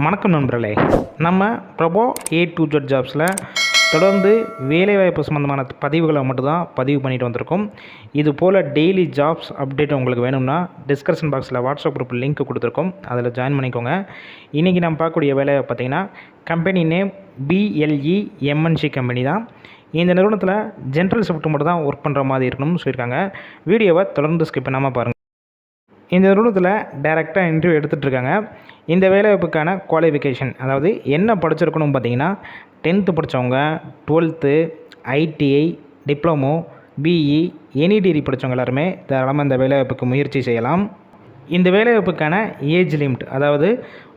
வணக்கம் நண்பர்களே. நம்ம பிரபோ A to Z ஜாப்ஸில் தொடர்ந்து வேலைவாய்ப்பு சம்மந்தமான பதிவுகளை மட்டும்தான் பதிவு பண்ணிட்டு வந்திருக்கோம். இது போல் டெய்லி ஜாப்ஸ் அப்டேட் உங்களுக்கு வேணும்னா டிஸ்கிரிப்ஷன் பாக்ஸில் வாட்ஸ்அப் குரூப் லிங்க் கொடுத்துருக்கோம், அதில் ஜாயின் பண்ணிக்கோங்க. இன்றைக்கி நம்ம பார்க்கக்கூடிய வேலை பார்த்திங்கன்னா company name BLE MNC company தான். இந்த நிறுவனத்தில் ஜென்ரல் ஷிஃப்ட் மட்டும் தான் ஒர்க் பண்ணுற மாதிரி இருக்கணும்னு சொல்லியிருக்காங்க. வீடியோவை தொடர்ந்து ஸ்கிப் பண்ணாமல் பாருங்கள். இந்த நிறுவனத்தில் டைரெக்டாக இன்டர்வியூ எடுத்துகிட்ருக்காங்க. இந்த வேலைவாய்ப்புக்கான குவாலிஃபிகேஷன், அதாவது என்ன படிச்சிருக்கணும் பார்த்தீங்கன்னா 10th படித்தவங்க, 12th, ITI, diploma, BE, any degree படித்தவங்க எல்லாருமே தாராளமாக இந்த வேலைவாய்ப்புக்கு முயற்சி செய்யலாம். இந்த வேலைவாய்ப்புக்கான ஏஜ் லிமிட், அதாவது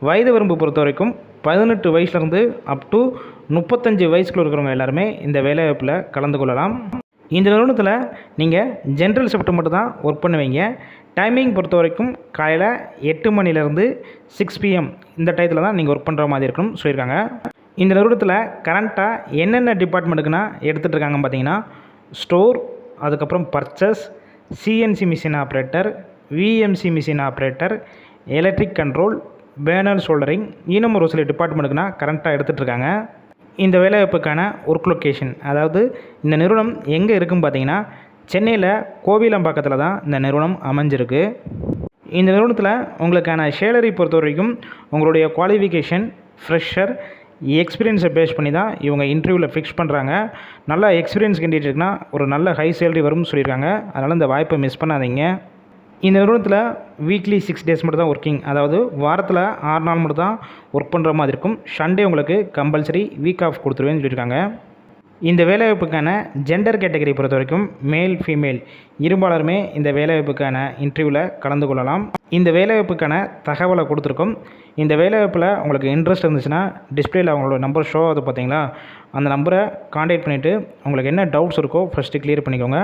வயது வரம்பு பொறுத்த வரைக்கும் 18 வயசுலேருந்து அப் டு 35 வயசுக்குள்ள இருக்கிறவங்க எல்லாருமே இந்த வேலைவாய்ப்பில் கலந்து கொள்ளலாம். இந்த நிறுவனத்தில் நீங்கள் ஜென்ரல் ஷிஃப்ட் மட்டும் தான் ஒர்க் பண்ணுவீங்க. டைமிங் பொறுத்த வரைக்கும் காலையில் 8 மணிலேருந்து 6 PM இந்த டயத்தில் தான் நீங்கள் ஒர்க் பண்ணுற மாதிரி இருக்கணும் சொல்லியிருக்காங்க. இந்த நிறுவனத்தில் கரண்ட்டாக என்னென்ன டிபார்ட்மெண்ட்டுக்குன்னா எடுத்துகிட்டு இருக்காங்க பார்த்தீங்கன்னா ஸ்டோர், அதுக்கப்புறம் purchase, CNC machine operator, VMC machine operator, electric control, banner soldering, இன்னும் ஒரு சில டிபார்ட்மெண்ட்டுக்குன்னா கரண்ட்டாக எடுத்துகிட்டு இருக்காங்க. இந்த வேலைவாய்ப்புக்கான ஒர்க் லொக்கேஷன், அதாவது இந்த நிறுவனம் எங்கே இருக்குதுன்னு பார்த்தீங்கன்னா சென்னையில் கோவிலம்பாக்கத்தில் தான் இந்த நிறுவனம் அமைஞ்சிருக்கு. இந்த நிறுவனத்தில் உங்களுக்கான சேலரி பொறுத்த வரைக்கும் உங்களுடைய குவாலிஃபிகேஷன், ஃப்ரெஷர், எக்ஸ்பீரியன்ஸை பேஸ் பண்ணி தான் இவங்க இன்டர்வியூவில் ஃபிக்ஸ் பண்ணுறாங்க. நல்லா எக்ஸ்பீரியன்ஸ் கேண்டிடேட் இருக்குன்னா ஒரு நல்ல ஹை சேலரி வரும்னு சொல்லியிருக்காங்க. அதனால் இந்த வாய்ப்பை மிஸ் பண்ணாதீங்க. இந்த நிறுவனத்தில் வீக்லி 6 days மட்டும் தான் ஒர்க்கிங், அதாவது வாரத்தில் 6 நாள் மட்டும் தான் ஒர்க் பண்ணுற மாதிரி இருக்கும். சண்டே உங்களுக்கு கம்பல்சரி வீக் ஆஃப் கொடுத்துருவேன்னு சொல்லியிருக்காங்க. இந்த வேலைவாய்ப்புக்கான ஜெண்டர் கேட்டகரி பொறுத்த வரைக்கும் மேல், ஃபீமேல் இருபாலருமே இந்த வேலைவாய்ப்புக்கான இன்டர்வியூவில் கலந்து கொள்ளலாம். இந்த வேலைவாய்ப்புக்கான தகவலை கொடுத்துருக்கோம். இந்த வேலைவாய்ப்பில் உங்களுக்கு இன்ட்ரெஸ்ட் இருந்துச்சுன்னா டிஸ்பிளேயில் அவங்களோட நம்பர் ஷோ ஆகுது பார்த்தீங்களா, அந்த நம்பரை காண்டாக்ட் பண்ணிவிட்டு உங்களுக்கு என்ன டவுட்ஸ் இருக்கோ ஃபஸ்ட்டு கிளியர் பண்ணிக்கோங்க.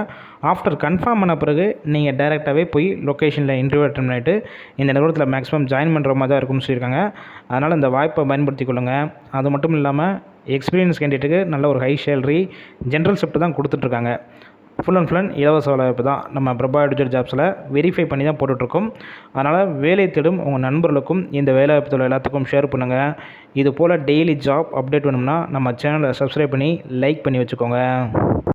ஆஃப்டர் கன்ஃபார்ம் பண்ண பிறகு நீங்கள் டைரெக்டாகவே போய் லொக்கேஷனில் இன்டர்வியூ அட்டெண்ட் பண்ணிவிட்டு இந்த நிறுவனத்தில் மேக்ஸிமம் ஜாயின் பண்ணுற மாதிரி தான் இருக்கும்னு சொல்லியிருக்காங்க. அதனால் இந்த வாய்ப்பை பயன்படுத்தி கொள்ளுங்கள். அது மட்டும் இல்லாமல் எக்ஸ்பீரியன்ஸ் கேண்டிடேட்டுக்கு நல்ல ஒரு ஹை சேலரி, ஜென்ரல் ஷிஃப்ட் தான் கொடுத்துட்ருக்காங்க. ஃபுல் அண்ட் ஃபுல் இலவச வேலைவாய்ப்பு தான். நம்ம பிரபா டிஜிட்டல் ஜாப்ஸில் வெரிஃபை பண்ணி தான் போட்டுட்ருக்கோம். அதனால் வேலை தேடும் உங்கள் நண்பர்களுக்கும் இந்த வேலைவாய்ப்பு தொழில் எல்லாத்துக்கும் ஷேர் பண்ணுங்கள். இது போல் டெய்லி ஜாப் அப்டேட் வேணும்னா நம்ம சேனலை சப்ஸ்கிரைப் பண்ணி லைக் பண்ணி வச்சுக்கோங்க.